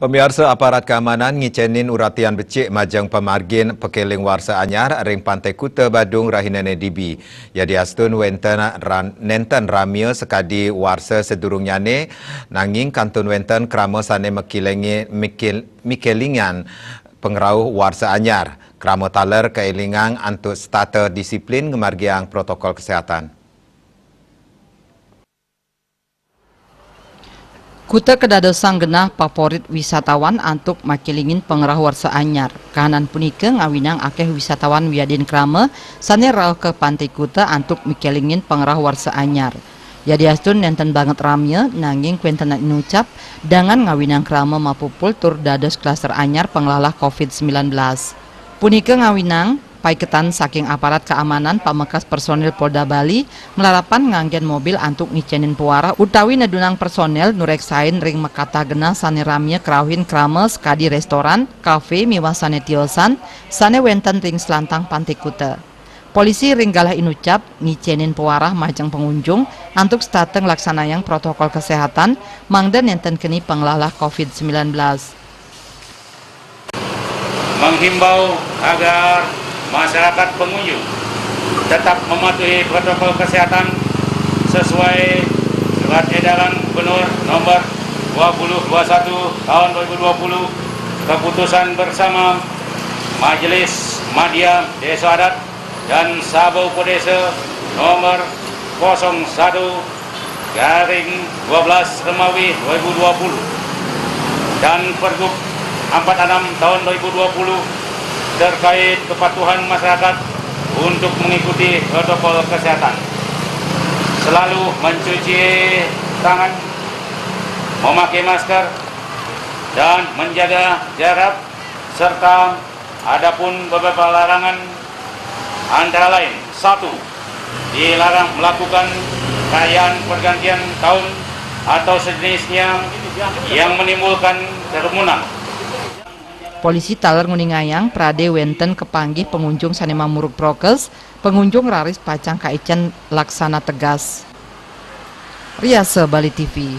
Pemirsa aparat keamanan ngicenin uratian becik majang pemargin pekeling warsa anyar ring Pantai Kuta Badung rahinane dibi. Jadi astun nenten ramia sekadi warsa sedurung nyane nanging kantun wenten krama sane mikelingan pengerau warsa anyar. Krama taler keelingan antuk starter disiplin ngemargiang protokol kesehatan. Kuta kedadosan genah favorit wisatawan antuk makilingin pengerah warsa anyar. Kahanan punika ngawinang akeh wisatawan wiadin krama sane rauh ke Pantai Kuta antuk mikilingin pengerah warsa anyar. Jadi astun nenten banget ramya nanging kuentena inucap dengan ngawinang krama mapupul tur dados klaster anyar penglalah COVID-19. Punika ngawinang paiketan saking aparat keamanan pamekas personil Polda Bali melarapan nganggen mobil antuk ngicenin puara utawi nedunang personel nureksain ring mekata genah sane ramya krauhin krama skadi restoran, kafe miwah sane tiosan, sane wenten ring selantang Pantai Kuta. Polisi ring galah inucap ngicenin puara majang pengunjung antuk stateng laksanayang protokol kesehatan mangda nenten keni penglalah COVID-19. Menghimbau agar masyarakat pengunjung tetap mematuhi protokol kesehatan sesuai Surat Edaran Gubernur Nomor 2021 Tahun 2020, keputusan bersama Majelis Madya Desa Adat dan Sabau Podesa Nomor 01/12 Remawi 2020 dan Pergub 46 Tahun 2020 terkait kepatuhan masyarakat untuk mengikuti protokol kesehatan. Selalu mencuci tangan, memakai masker, dan menjaga jarak, serta adapun beberapa larangan antara lain: 1. Dilarang melakukan perayaan pergantian tahun atau sejenisnya yang menimbulkan kerumunan. Polisi taler nguningayang prade wenten kepanggih pengunjung sane mamuruk prokes, pengunjung raris pacang kaicen laksana tegas. Riase Bali TV.